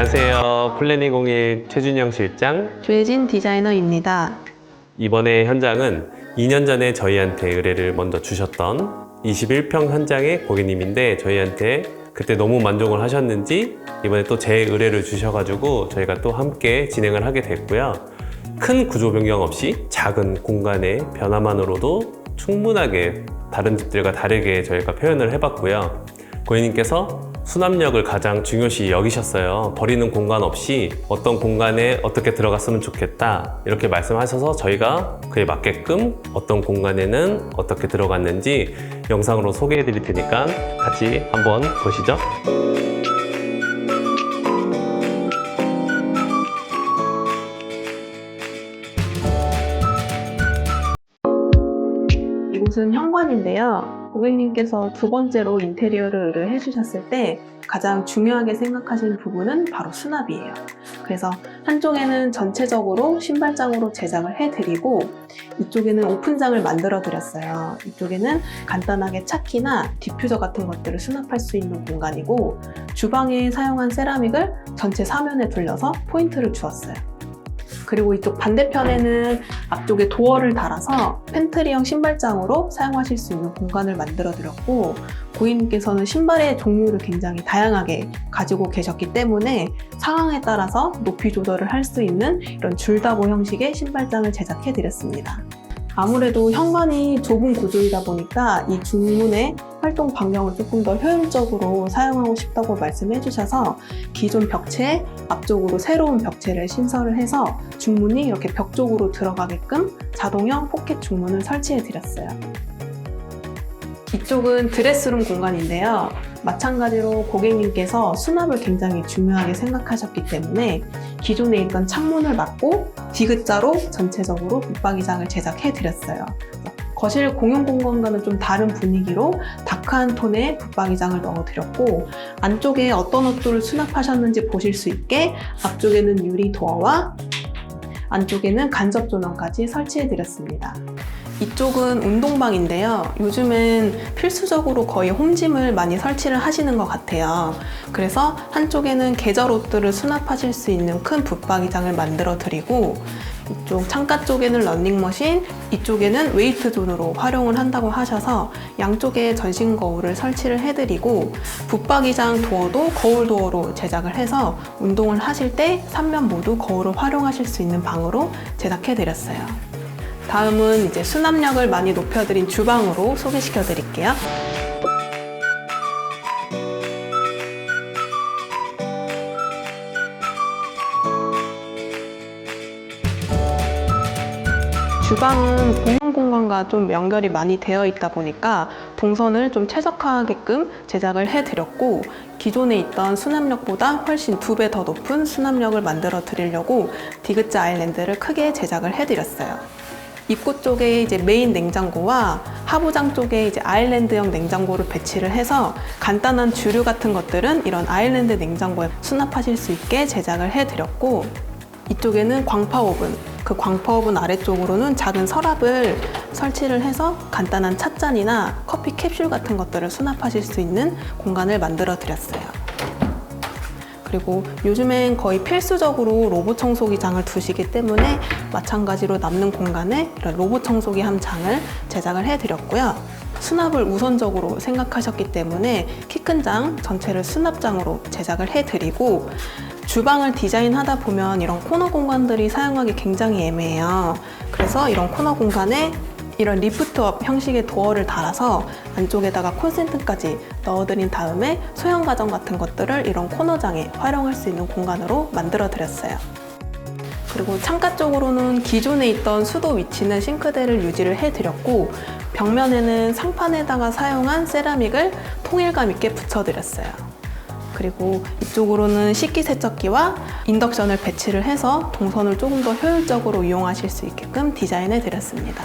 안녕하세요. 플래닝01 최준영 실장. 조혜진 디자이너입니다. 이번에 현장은 2년 전에 저희한테 의뢰를 먼저 주셨던 21평 현장의 고객님인데 저희한테 그때 너무 만족을 하셨는지 이번에 또 제 의뢰를 주셔가지고 저희가 또 함께 진행을 하게 됐고요. 큰 구조 변경 없이 작은 공간의 변화만으로도 충분하게 다른 집들과 다르게 저희가 표현을 해봤고요. 고객님께서 수납력을 가장 중요시 여기셨어요. 버리는 공간 없이 어떤 공간에 어떻게 들어갔으면 좋겠다 이렇게 말씀하셔서 저희가 그에 맞게끔 어떤 공간에는 어떻게 들어갔는지 영상으로 소개해 드릴 테니까 같이 한번 보시죠. 이곳은 현관인데요. 고객님께서 두 번째로 인테리어를 의뢰해 주셨을 때 가장 중요하게 생각하신 부분은 바로 수납이에요. 그래서 한쪽에는 전체적으로 신발장으로 제작을 해드리고 이쪽에는 오픈장을 만들어 드렸어요. 이쪽에는 간단하게 차키나 디퓨저 같은 것들을 수납할 수 있는 공간이고 주방에 사용한 세라믹을 전체 사면에 둘러서 포인트를 주었어요. 그리고 이쪽 반대편에는 앞쪽에 도어를 달아서 팬트리형 신발장으로 사용하실 수 있는 공간을 만들어 드렸고 고객님께서는 신발의 종류를 굉장히 다양하게 가지고 계셨기 때문에 상황에 따라서 높이 조절을 할 수 있는 이런 줄다보 형식의 신발장을 제작해 드렸습니다. 아무래도 현관이 좁은 구조이다 보니까 이 중문의 활동 반경을 조금 더 효율적으로 사용하고 싶다고 말씀해 주셔서 기존 벽체에 앞쪽으로 새로운 벽체를 신설을 해서 중문이 이렇게 벽 쪽으로 들어가게끔 자동형 포켓 중문을 설치해 드렸어요. 이쪽은 드레스룸 공간인데요. 마찬가지로 고객님께서 수납을 굉장히 중요하게 생각하셨기 때문에 기존에 있던 창문을 막고 D자로 전체적으로 붙박이장을 제작해 드렸어요. 거실 공용 공간과는 좀 다른 분위기로 다크한 톤의 붙박이장을 넣어 드렸고 안쪽에 어떤 옷들을 수납하셨는지 보실 수 있게 앞쪽에는 유리 도어와 안쪽에는 간접 조명까지 설치해 드렸습니다. 이쪽은 운동방인데요. 요즘은 필수적으로 거의 홈짐을 많이 설치를 하시는 것 같아요. 그래서 한쪽에는 계절 옷들을 수납하실 수 있는 큰 붙박이장을 만들어 드리고 이쪽 창가 쪽에는 러닝머신, 이쪽에는 웨이트 존으로 활용을 한다고 하셔서 양쪽에 전신 거울을 설치를 해드리고 붙박이장 도어도 거울 도어로 제작을 해서 운동을 하실 때 3면 모두 거울을 활용하실 수 있는 방으로 제작해 드렸어요. 다음은 이제 수납력을 많이 높여드린 주방으로 소개시켜 드릴게요. 주방은 공용 공간과 좀 연결이 많이 되어 있다 보니까 동선을 좀 최적화하게끔 제작을 해드렸고 기존에 있던 수납력보다 훨씬 2배 더 높은 수납력을 만들어 드리려고 D자 아일랜드를 크게 제작을 해드렸어요. 입구 쪽에 이제 메인 냉장고와 하부장 쪽에 이제 아일랜드형 냉장고를 배치를 해서 간단한 주류 같은 것들은 이런 아일랜드 냉장고에 수납하실 수 있게 제작을 해드렸고 이쪽에는 광파 오븐, 그 광파 오븐 아래쪽으로는 작은 서랍을 설치를 해서 간단한 찻잔이나 커피 캡슐 같은 것들을 수납하실 수 있는 공간을 만들어 드렸어요. 그리고 요즘엔 거의 필수적으로 로봇 청소기장을 두시기 때문에 마찬가지로 남는 공간에 이런 로봇 청소기 한 장을 제작을 해드렸고요. 수납을 우선적으로 생각하셨기 때문에 키 큰 장 전체를 수납장으로 제작을 해드리고 주방을 디자인하다 보면 이런 코너 공간들이 사용하기 굉장히 애매해요. 그래서 이런 코너 공간에 이런 리프트업 형식의 도어를 달아서 안쪽에다가 콘센트까지 넣어드린 다음에 소형 가전 같은 것들을 이런 코너장에 활용할 수 있는 공간으로 만들어 드렸어요. 그리고 창가 쪽으로는 기존에 있던 수도 위치는 싱크대를 유지를 해드렸고 벽면에는 상판에다가 사용한 세라믹을 통일감 있게 붙여드렸어요. 그리고 이쪽으로는 식기세척기와 인덕션을 배치를 해서 동선을 조금 더 효율적으로 이용하실 수 있게끔 디자인해 드렸습니다.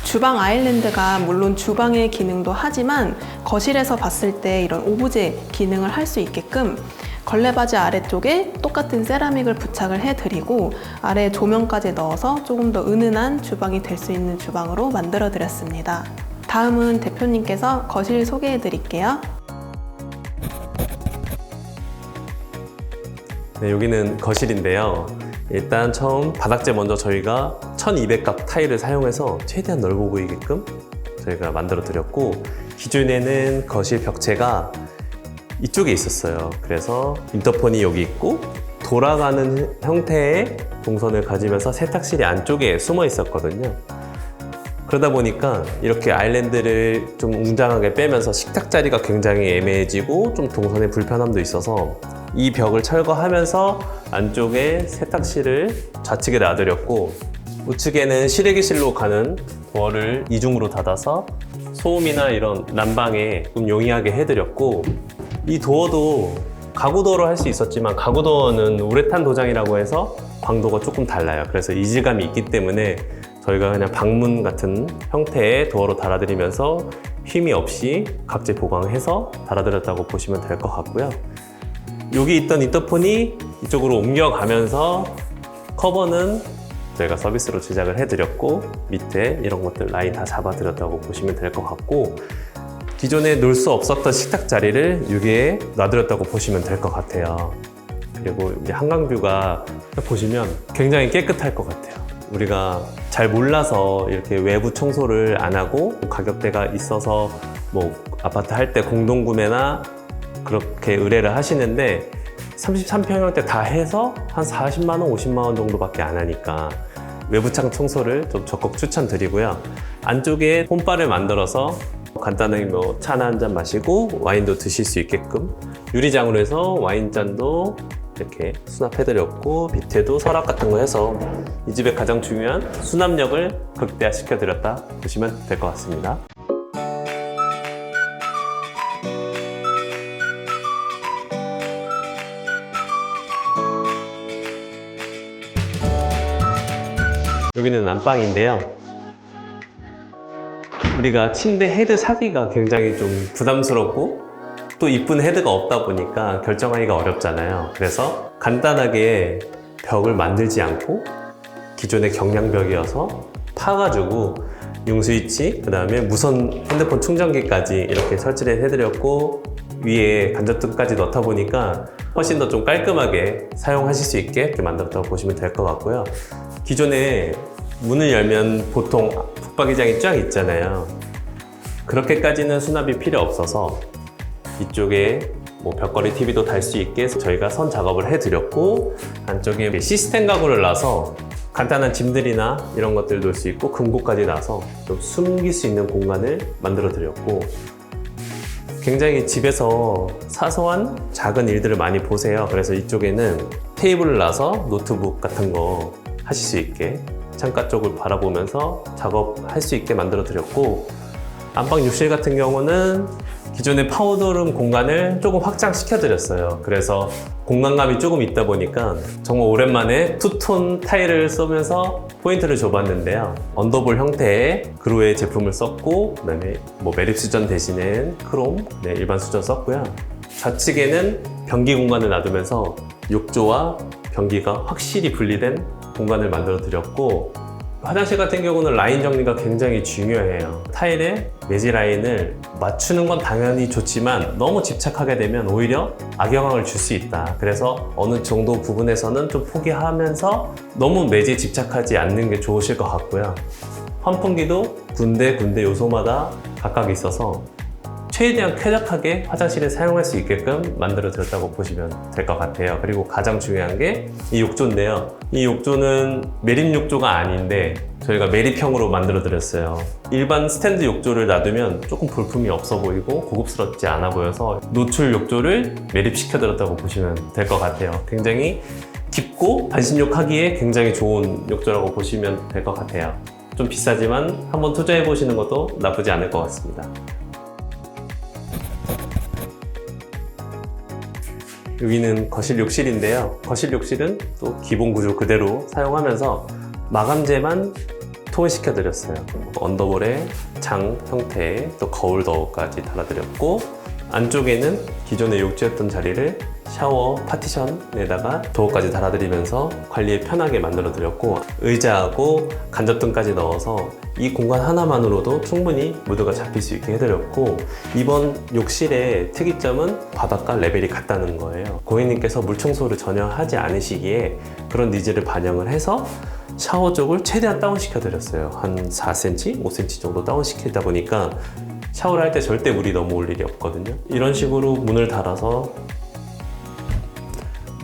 주방 아일랜드가 물론 주방의 기능도 하지만 거실에서 봤을 때 이런 오브제 기능을 할 수 있게끔 걸레바지 아래쪽에 똑같은 세라믹을 부착을 해드리고 아래에 조명까지 넣어서 조금 더 은은한 주방이 될 수 있는 주방으로 만들어 드렸습니다. 다음은 대표님께서 거실 소개해 드릴게요. 네, 여기는 거실인데요. 일단 처음 바닥재 먼저 저희가 1200각 타일을 사용해서 최대한 넓어 보이게끔 저희가 만들어 드렸고, 기존에는 거실 벽체가 이쪽에 있었어요. 그래서 인터폰이 여기 있고 돌아가는 형태의 동선을 가지면서 세탁실이 안쪽에 숨어 있었거든요. 그러다 보니까 이렇게 아일랜드를 좀 웅장하게 빼면서 식탁 자리가 굉장히 애매해지고 좀 동선의 불편함도 있어서 이 벽을 철거하면서 안쪽에 세탁실을 좌측에 놔드렸고, 우측에는 실외기실로 가는 도어를 이중으로 닫아서 소음이나 이런 난방에 좀 용이하게 해드렸고, 이 도어도 가구 도어로 할 수 있었지만 가구 도어는 우레탄 도장이라고 해서 광도가 조금 달라요. 그래서 이질감이 있기 때문에 저희가 그냥 방문 같은 형태의 도어로 달아드리면서 휨이 없이 각재 보강해서 달아드렸다고 보시면 될 것 같고요. 여기 있던 인터폰이 이쪽으로 옮겨가면서 커버는 저희가 서비스로 제작을 해드렸고, 밑에 이런 것들 라인 다 잡아드렸다고 보시면 될 것 같고, 기존에 놓을 수 없었던 식탁 자리를 여기에 놔드렸다고 보시면 될 것 같아요. 그리고 이제 한강뷰가 보시면 굉장히 깨끗할 것 같아요. 우리가 잘 몰라서 이렇게 외부 청소를 안 하고 가격대가 있어서 뭐 아파트 할 때 공동구매나 그렇게 의뢰를 하시는데 33평형대 다 해서 한 40만 원, 50만 원 정도밖에 안 하니까 외부창 청소를 좀 적극 추천드리고요. 안쪽에 홈바를 만들어서 간단하게 뭐 차나 한 잔 마시고 와인도 드실 수 있게끔 유리장으로 해서 와인잔도 이렇게 수납해드렸고, 밑에도 서랍 같은 거 해서 이 집의 가장 중요한 수납력을 극대화시켜드렸다 보시면 될 것 같습니다. 여기는 안방인데요. 우리가 침대 헤드 사기가 굉장히 좀 부담스럽고 또 이쁜 헤드가 없다 보니까 결정하기가 어렵잖아요. 그래서 간단하게 벽을 만들지 않고 기존의 경량벽이어서 파가지고 융스위치, 그 다음에 무선 핸드폰 충전기까지 이렇게 설치를 해드렸고, 위에 간접등까지 넣다 보니까 훨씬 더 좀 깔끔하게 사용하실 수 있게 이렇게 만들었다고 보시면 될 것 같고요. 기존에 문을 열면 보통 붙박이장이 쫙 있잖아요. 그렇게까지는 수납이 필요 없어서 이쪽에 뭐 벽걸이 TV도 달 수 있게 저희가 선 작업을 해드렸고, 안쪽에 시스템 가구를 놔서 간단한 짐들이나 이런 것들 놓을 수 있고 금고까지 놔서 좀 숨길 수 있는 공간을 만들어 드렸고, 굉장히 집에서 사소한 작은 일들을 많이 보세요. 그래서 이쪽에는 테이블을 놔서 노트북 같은 거 하실 수 있게 창가 쪽을 바라보면서 작업할 수 있게 만들어 드렸고, 안방 욕실 같은 경우는 기존의 파우더룸 공간을 조금 확장시켜 드렸어요. 그래서 공간감이 조금 있다 보니까 정말 오랜만에 투톤 타일을 쓰면서 포인트를 줘봤는데요. 언더볼 형태의 그로의 제품을 썼고, 그다음에 뭐 매립 수전 대신에 크롬, 일반 수전 썼고요. 좌측에는 변기 공간을 놔두면서 욕조와 변기가 확실히 분리된 공간을 만들어 드렸고, 화장실 같은 경우는 라인 정리가 굉장히 중요해요. 타일에 매지 라인을 맞추는 건 당연히 좋지만 너무 집착하게 되면 오히려 악영향을 줄 수 있다. 그래서 어느 정도 부분에서는 좀 포기하면서 너무 매지에 집착하지 않는 게 좋으실 것 같고요. 환풍기도 군데 요소마다 각각 있어서 최대한 쾌적하게 화장실을 사용할 수 있게끔 만들어 드렸다고 보시면 될 것 같아요. 그리고 가장 중요한 게 이 욕조인데요. 이 욕조는 매립 욕조가 아닌데 저희가 매립형으로 만들어 드렸어요. 일반 스탠드 욕조를 놔두면 조금 볼품이 없어 보이고 고급스럽지 않아 보여서 노출 욕조를 매립시켜 드렸다고 보시면 될 것 같아요. 굉장히 깊고 반신욕하기에 굉장히 좋은 욕조라고 보시면 될 것 같아요. 좀 비싸지만 한번 투자해 보시는 것도 나쁘지 않을 것 같습니다. 여기는 거실 욕실인데요. 거실 욕실은 또 기본 구조 그대로 사용하면서 마감재만 통일시켜 드렸어요. 언더볼에 장 형태의 또 거울 도어까지 달아드렸고, 안쪽에는 기존에 욕조였던 자리를 샤워 파티션에다가 도어까지 달아드리면서 관리에 편하게 만들어 드렸고, 의자하고 간접등까지 넣어서 이 공간 하나만으로도 충분히 무드가 잡힐 수 있게 해드렸고, 이번 욕실의 특이점은 바닥과 레벨이 같다는 거예요. 고객님께서 물 청소를 전혀 하지 않으시기에 그런 니즈를 반영을 해서 샤워 쪽을 최대한 다운시켜 드렸어요. 한 4cm, 5cm 정도 다운시키다 보니까 샤워를 할 때 절대 물이 넘어올 일이 없거든요. 이런 식으로 문을 달아서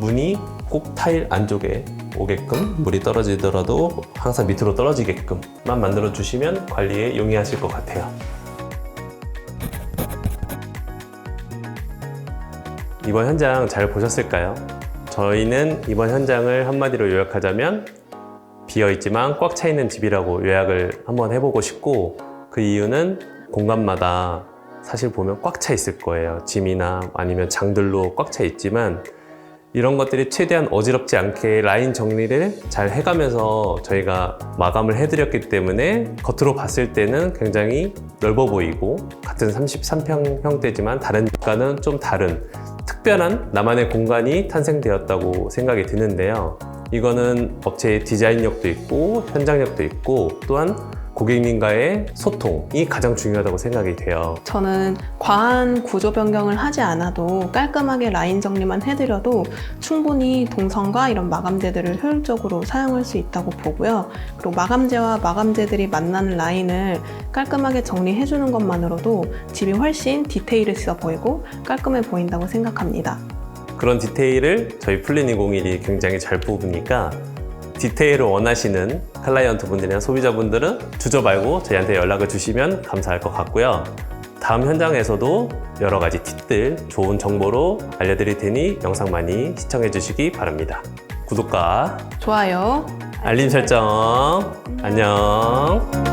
문이 꼭 타일 안쪽에 오게끔, 물이 떨어지더라도 항상 밑으로 떨어지게끔만 만들어 주시면 관리에 용이하실 것 같아요. 이번 현장 잘 보셨을까요? 저희는 이번 현장을 한마디로 요약하자면 비어있지만 꽉 차 있는 집이라고 요약을 한번 해보고 싶고, 그 이유는 공간마다 사실 보면 꽉 차 있을 거예요. 짐이나 아니면 장들로 꽉 차 있지만 이런 것들이 최대한 어지럽지 않게 라인 정리를 잘 해가면서 저희가 마감을 해드렸기 때문에 겉으로 봤을 때는 굉장히 넓어 보이고, 같은 33평 형태지만 다른 집과는 좀 다른 특별한 나만의 공간이 탄생되었다고 생각이 드는데요. 이거는 업체의 디자인력도 있고 현장력도 있고, 또한 고객님과의 소통이 가장 중요하다고 생각이 돼요. 저는 과한 구조 변경을 하지 않아도 깔끔하게 라인 정리만 해드려도 충분히 동선과 이런 마감재들을 효율적으로 사용할 수 있다고 보고요. 그리고 마감재와 마감재들이 만나는 라인을 깔끔하게 정리해주는 것만으로도 집이 훨씬 디테일 있어 보이고 깔끔해 보인다고 생각합니다. 그런 디테일을 저희 플래닝01이 굉장히 잘 뽑으니까 디테일을 원하시는 클라이언트 분들이나 소비자분들은 주저 말고 저희한테 연락을 주시면 감사할 것 같고요. 다음 현장에서도 여러 가지 팁들, 좋은 정보로 알려드릴 테니 영상 많이 시청해 주시기 바랍니다. 구독과 좋아요. 알림 설정. 안녕.